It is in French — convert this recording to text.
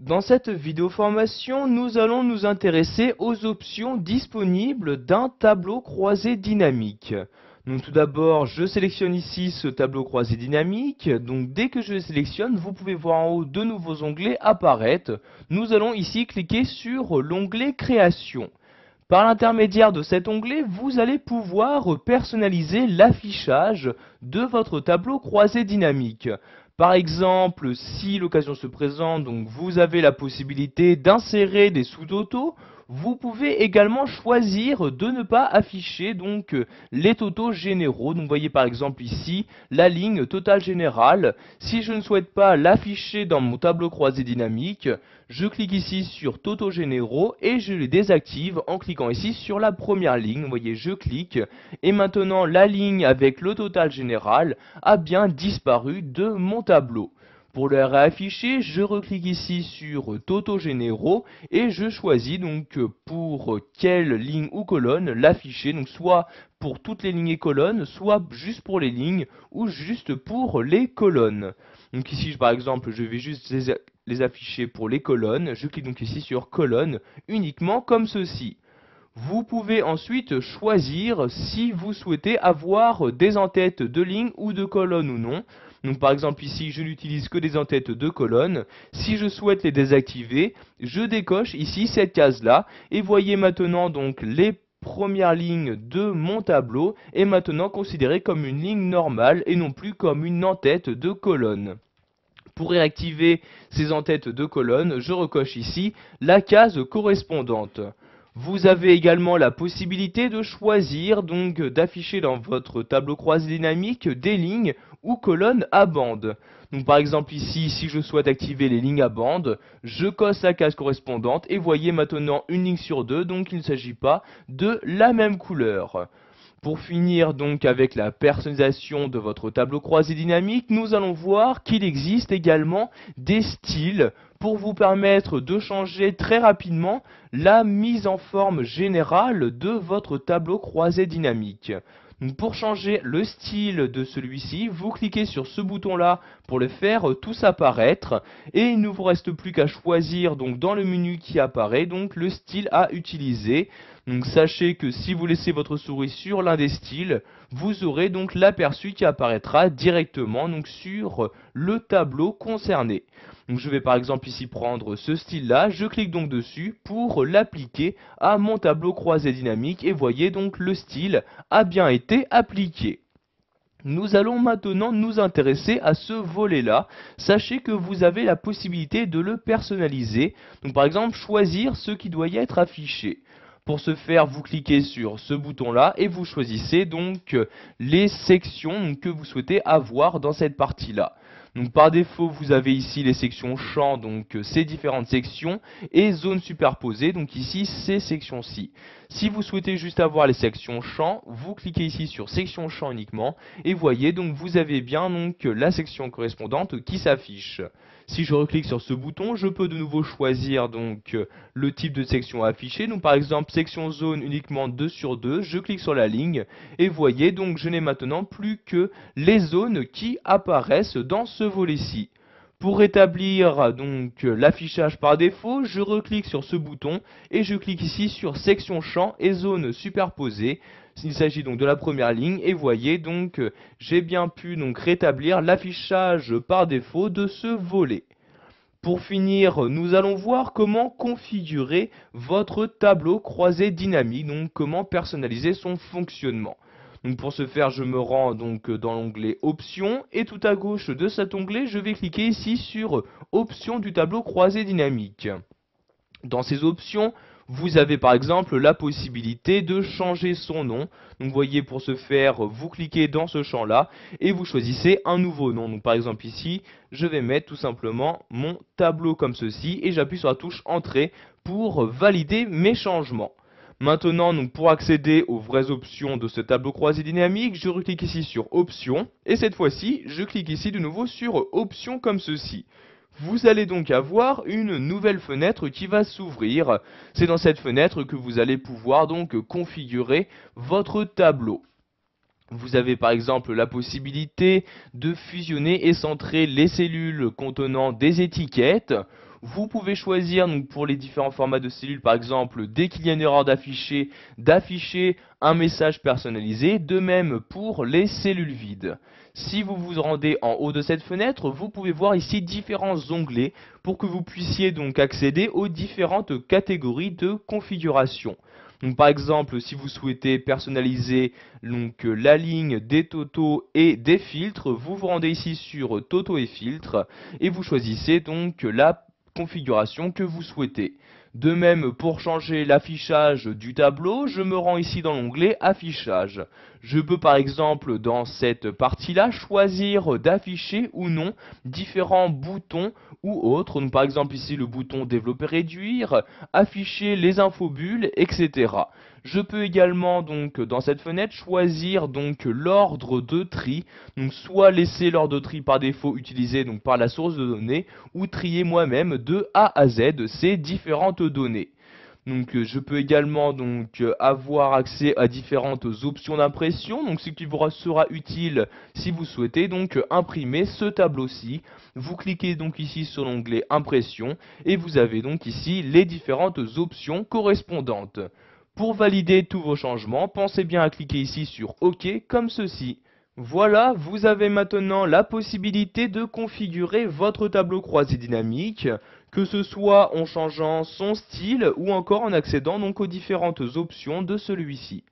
Dans cette vidéo formation, nous allons nous intéresser aux options disponibles d'un tableau croisé dynamique. Donc tout d'abord, je sélectionne ici ce tableau croisé dynamique. Donc dès que je le sélectionne, vous pouvez voir en haut de nouveaux onglets apparaître. Nous allons ici cliquer sur l'onglet Création. Par l'intermédiaire de cet onglet, vous allez pouvoir personnaliser l'affichage de votre tableau croisé dynamique. Par exemple, si l'occasion se présente, donc vous avez la possibilité d'insérer des sous-totaux. Vous pouvez également choisir de ne pas afficher les totaux généraux. Donc vous voyez par exemple ici la ligne totale générale. Si je ne souhaite pas l'afficher dans mon tableau croisé dynamique, je clique ici sur totaux généraux et je les désactive en cliquant ici sur la première ligne. Vous voyez, je clique et maintenant la ligne avec le total général a bien disparu de mon tableau. Pour le réafficher, je reclique ici sur totaux généraux et je choisis donc pour quelle ligne ou colonne l'afficher, donc soit pour toutes les lignes et colonnes, soit juste pour les lignes ou juste pour les colonnes. Donc ici par exemple je vais juste les afficher pour les colonnes, je clique donc ici sur colonne uniquement comme ceci. Vous pouvez ensuite choisir si vous souhaitez avoir des en-têtes de lignes ou de colonnes ou non. Donc par exemple ici je n'utilise que des en-têtes de colonnes. Si je souhaite les désactiver, je décoche ici cette case là et voyez maintenant donc les premières lignes de mon tableau est maintenant considérée comme une ligne normale et non plus comme une en-tête de colonne. Pour réactiver ces en-têtes de colonne, je recoche ici la case correspondante. Vous avez également la possibilité de choisir donc d'afficher dans votre tableau croisé dynamique des lignes ou colonnes à bande. Donc par exemple ici, si je souhaite activer les lignes à bande, je coche la case correspondante et voyez maintenant une ligne sur deux, donc il ne s'agit pas de la même couleur. Pour finir donc avec la personnalisation de votre tableau croisé dynamique, nous allons voir qu'il existe également des styles pour vous permettre de changer très rapidement la mise en forme générale de votre tableau croisé dynamique. Donc pour changer le style de celui-ci, vous cliquez sur ce bouton-là pour le faire tous apparaître et il ne vous reste plus qu'à choisir donc dans le menu qui apparaît donc le style à utiliser. Donc sachez que si vous laissez votre souris sur l'un des styles, vous aurez donc l'aperçu qui apparaîtra directement donc sur le tableau concerné. Donc je vais par exemple ici prendre ce style-là, je clique donc dessus pour l'appliquer à mon tableau croisé dynamique et voyez donc le style a bien été appliqué. Nous allons maintenant nous intéresser à ce volet-là. Sachez que vous avez la possibilité de le personnaliser. Donc par exemple choisir ce qui doit y être affiché. Pour ce faire, vous cliquez sur ce bouton-là et vous choisissez donc les sections que vous souhaitez avoir dans cette partie-là. Donc par défaut, vous avez ici les sections champs, donc ces différentes sections, et zones superposées, donc ici ces sections-ci. Si vous souhaitez juste avoir les sections champs, vous cliquez ici sur section champ uniquement, et voyez donc vous avez bien donc la section correspondante qui s'affiche. Si je reclique sur ce bouton, je peux de nouveau choisir donc le type de section affichée. Donc par exemple section zone uniquement 2 sur 2, je clique sur la ligne et voyez donc je n'ai maintenant plus que les zones qui apparaissent dans ce volet-ci. Pour rétablir donc l'affichage par défaut, je reclique sur ce bouton et je clique ici sur section champ et zone superposée. Il s'agit donc de la première ligne et voyez donc j'ai bien pu donc rétablir l'affichage par défaut de ce volet. Pour finir, nous allons voir comment configurer votre tableau croisé dynamique, donc comment personnaliser son fonctionnement. Donc pour ce faire, je me rends donc dans l'onglet Options et tout à gauche de cet onglet, je vais cliquer ici sur Options du tableau croisé dynamique. Dans ces options, vous avez par exemple la possibilité de changer son nom. Donc vous voyez, pour ce faire, vous cliquez dans ce champ-là et vous choisissez un nouveau nom. Donc par exemple ici, je vais mettre tout simplement mon tableau comme ceci et j'appuie sur la touche Entrée pour valider mes changements. Maintenant, donc, pour accéder aux vraies options de ce tableau croisé dynamique, je reclique ici sur Options et cette fois-ci, je clique ici de nouveau sur Options comme ceci. Vous allez donc avoir une nouvelle fenêtre qui va s'ouvrir. C'est dans cette fenêtre que vous allez pouvoir donc configurer votre tableau. Vous avez par exemple la possibilité de fusionner et centrer les cellules contenant des étiquettes. Vous pouvez choisir donc pour les différents formats de cellules, par exemple, dès qu'il y a une erreur d'afficher un message personnalisé, de même pour les cellules vides. Si vous vous rendez en haut de cette fenêtre, vous pouvez voir ici différents onglets pour que vous puissiez donc accéder aux différentes catégories de configuration. Donc, par exemple, si vous souhaitez personnaliser donc, la ligne des totaux et des filtres, vous vous rendez ici sur Toto et filtres et vous choisissez donc la configuration que vous souhaitez. De même, pour changer l'affichage du tableau, je me rends ici dans l'onglet Affichage. Je peux par exemple dans cette partie-là choisir d'afficher ou non différents boutons ou autres. Donc, par exemple ici le bouton Développer réduire, afficher les infobules, etc. Je peux également donc dans cette fenêtre choisir donc l'ordre de tri, donc soit laisser l'ordre de tri par défaut utilisé donc par la source de données ou trier moi-même de A à Z ces différentes données. Donc je peux également donc avoir accès à différentes options d'impression, donc ce qui vous sera utile si vous souhaitez donc imprimer ce tableau-ci. Vous cliquez donc ici sur l'onglet impression et vous avez donc ici les différentes options correspondantes. Pour valider tous vos changements, pensez bien à cliquer ici sur OK comme ceci. Voilà, vous avez maintenant la possibilité de configurer votre tableau croisé dynamique, que ce soit en changeant son style ou encore en accédant donc aux différentes options de celui-ci.